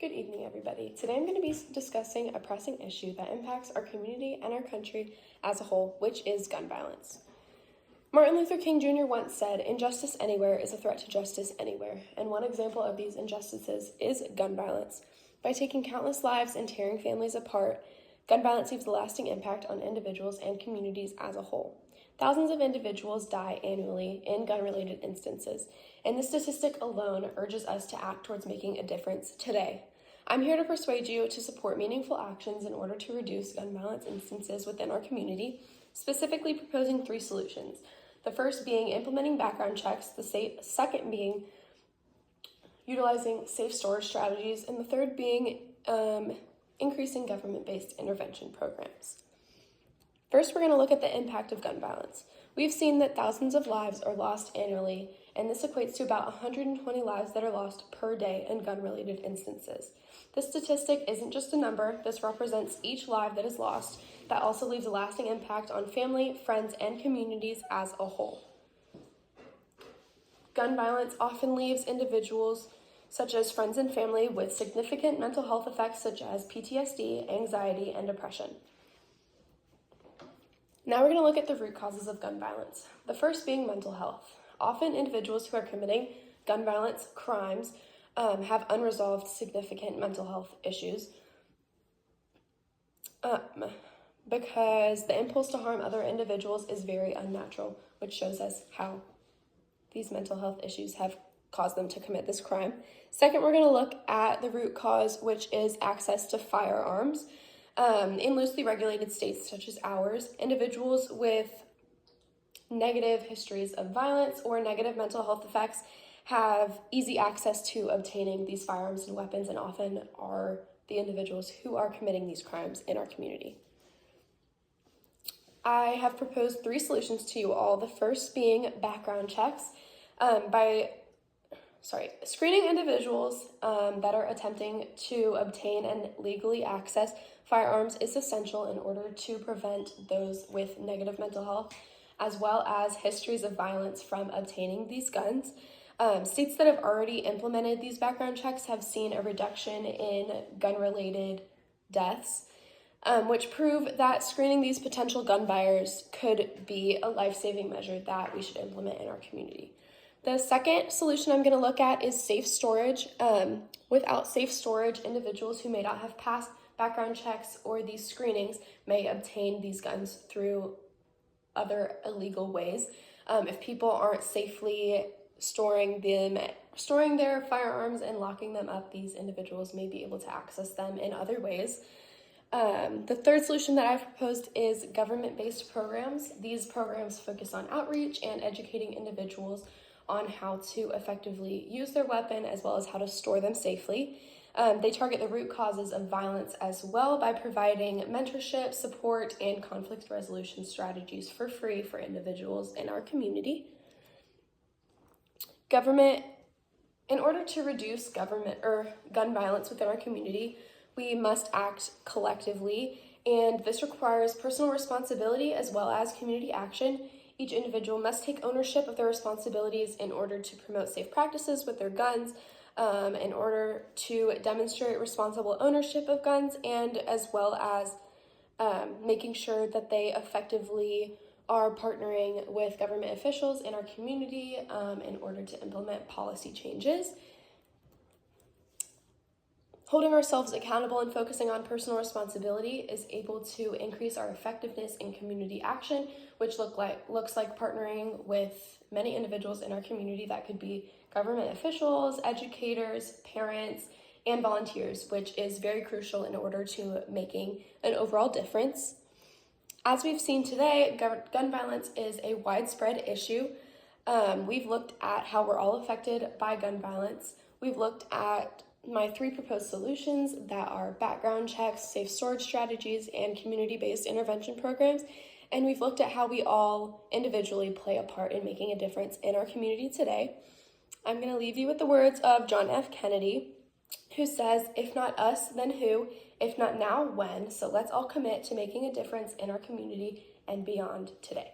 Good evening, everybody. Today I'm going to be discussing a pressing issue that impacts our community and our country as a whole, which is gun violence. Martin Luther King Jr. once said, "Injustice anywhere is a threat to justice anywhere," and one example of these injustices is gun violence. By taking countless lives and tearing families apart, gun violence leaves a lasting impact on individuals and communities as a whole. Thousands of individuals die annually in gun-related instances, and this statistic alone urges us to act towards making a difference today. I'm here to persuade you to support meaningful actions in order to reduce gun violence instances within our community, specifically proposing 3 solutions. The first being implementing background checks, the second being utilizing safe storage strategies, and the third being increasing government-based intervention programs. First, we're going to look at the impact of gun violence. We've seen that thousands of lives are lost annually, and this equates to about 120 lives that are lost per day in gun-related instances. This statistic isn't just a number. This represents each life that is lost. That also leaves a lasting impact on family, friends, and communities as a whole. Gun violence often leaves individuals, such as friends and family, with significant mental health effects such as PTSD, anxiety, and depression. Now we're going to look at the root causes of gun violence. The first being mental health. Often individuals who are committing gun violence crimes have unresolved significant mental health issues because the impulse to harm other individuals is very unnatural, which shows us how these mental health issues have caused them to commit this crime. Second, we're going to look at the root cause, which is access to firearms. In loosely regulated states such as ours, individuals with negative histories of violence or negative mental health effects have easy access to obtaining these firearms and weapons, and often are the individuals who are committing these crimes in our community. I have proposed 3 solutions to you all. The first being background checks. Screening individuals that are attempting to obtain and legally access firearms is essential in order to prevent those with negative mental health, as well as histories of violence, from obtaining these guns. States that have already implemented these background checks have seen a reduction in gun-related deaths, which prove that screening these potential gun buyers could be a life-saving measure that we should implement in our community. The second solution I'm going to look at is safe storage. Without safe storage, individuals who may not have passed background checks or these screenings may obtain these guns through other illegal ways. If people aren't safely storing their firearms and locking them up, these individuals may be able to access them in other ways. The third solution that I've proposed is government-based programs. These programs focus on outreach and educating individuals on how to effectively use their weapon, as well as how to store them safely. They target the root causes of violence as well by providing mentorship, support, and conflict resolution strategies for free for individuals in our community. In order to reduce gun violence within our community, we must act collectively, and this requires personal responsibility as well as community action. Each individual must take ownership of their responsibilities in order to promote safe practices with their guns, in order to demonstrate responsible ownership of guns, and as well as making sure that they effectively are partnering with government officials in our community in order to implement policy changes. Holding ourselves accountable and focusing on personal responsibility is able to increase our effectiveness in community action, which looks like partnering with many individuals in our community. That could be government officials, educators, parents, and volunteers, which is very crucial in order to making an overall difference. As we've seen today, gun violence is a widespread issue. We've looked at how we're all affected by gun violence. We've looked at my 3 proposed solutions that are background checks, safe storage strategies, and community-based intervention programs. And we've looked at how we all individually play a part in making a difference in our community today. I'm going to leave you with the words of John F. Kennedy, who says, "If not us, then who? If not now, when? So let's all commit to making a difference in our community and beyond today."